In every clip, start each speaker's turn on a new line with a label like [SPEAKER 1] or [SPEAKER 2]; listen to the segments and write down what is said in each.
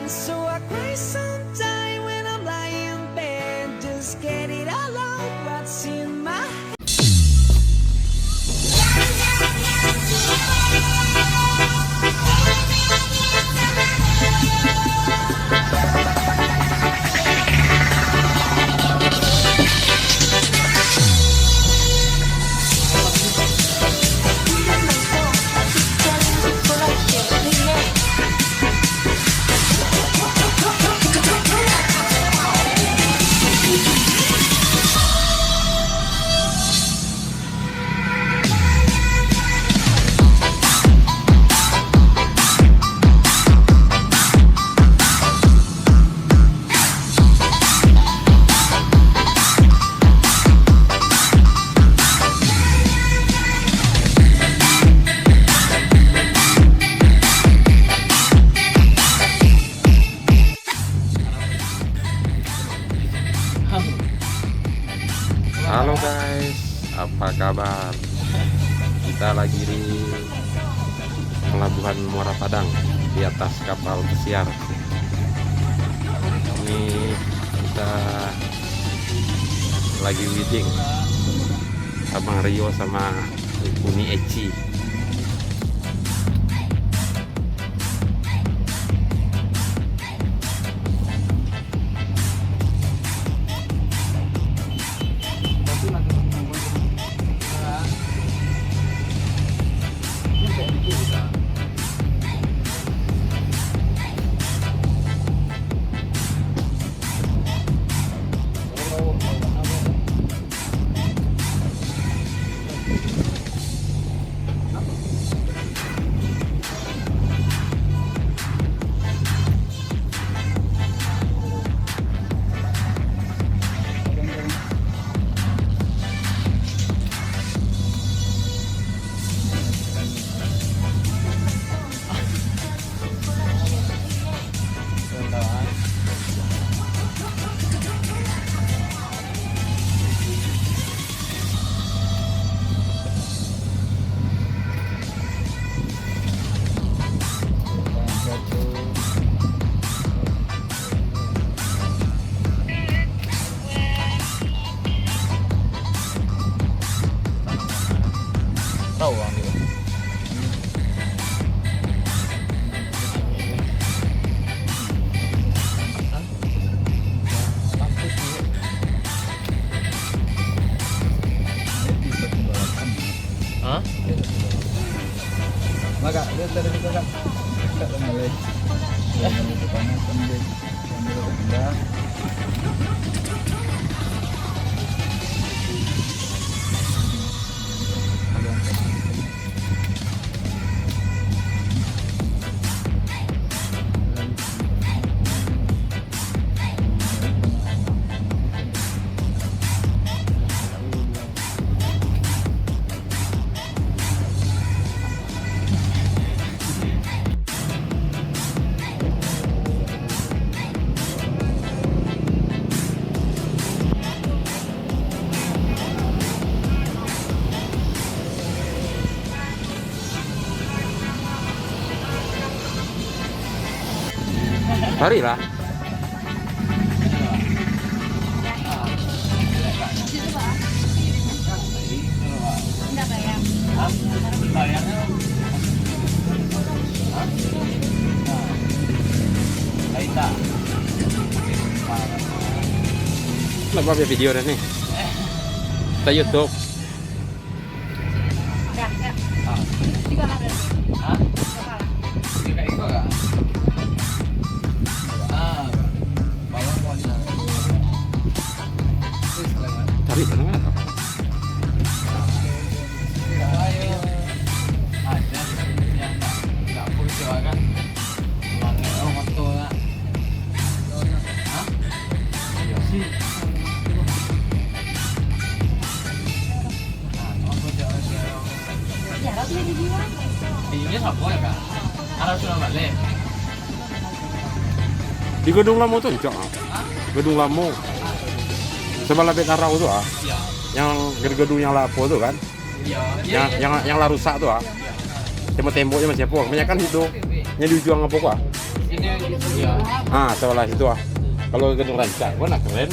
[SPEAKER 1] So I cry sometime when I'm lying in bed. Just get it all out, what's in my head.
[SPEAKER 2] Halo guys, apa kabar? Kita lagi di Pelabuhan Muara Padang di atas kapal pesiar. Ini kita lagi wedding Abang Rio sama Uni Eci.
[SPEAKER 3] Tahu Bang itu. Hah?
[SPEAKER 4] Maka lihat tadi kita kan dekat dengan leh. Ya, itu panas sambil pindah.
[SPEAKER 2] Cari lah. Kenapa video nih? Kita YouTube. Cari mana? Di Gedung Lamo tuh, Cok. Gedung Lamo. Sebelah Betarau tuh ah. Yang gedung yang lapo tuh kan. Yang la rusak tuh ah. Tembok-temboknya masih apa? Banyak kan itu. Yang dijual apa kok? Ah, sebelah situ ah. Kalau gedung rancak, wah keren.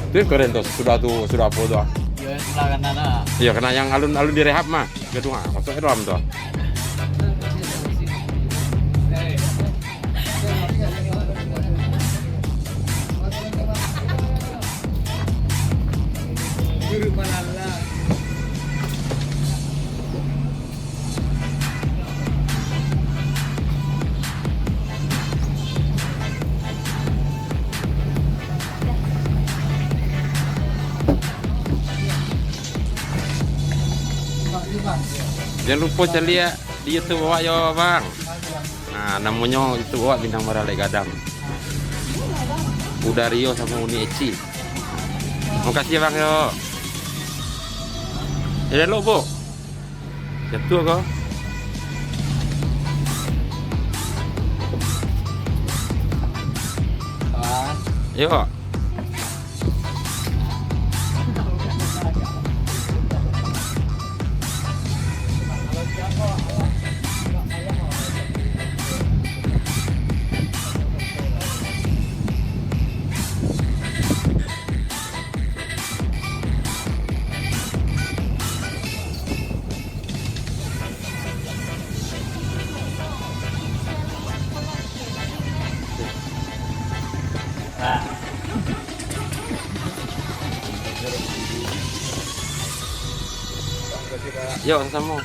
[SPEAKER 2] Itu keren tuh, sudah apa tuh?
[SPEAKER 4] Ya sebelah kanan ah.
[SPEAKER 2] Iya, karena yang alun-alun direhab mah gedung ah, masuk dalam tuh.
[SPEAKER 4] Guru malala.
[SPEAKER 2] Jangan lupa cari lihat di YouTube awak yo bang. Nah, namanya itu awak Bintang Merah Gadang. Uda Rio sama Uni Eci. Makasih ya bang yo. Ya lo bu. Jatuh kok. Yuk. Yuk sama.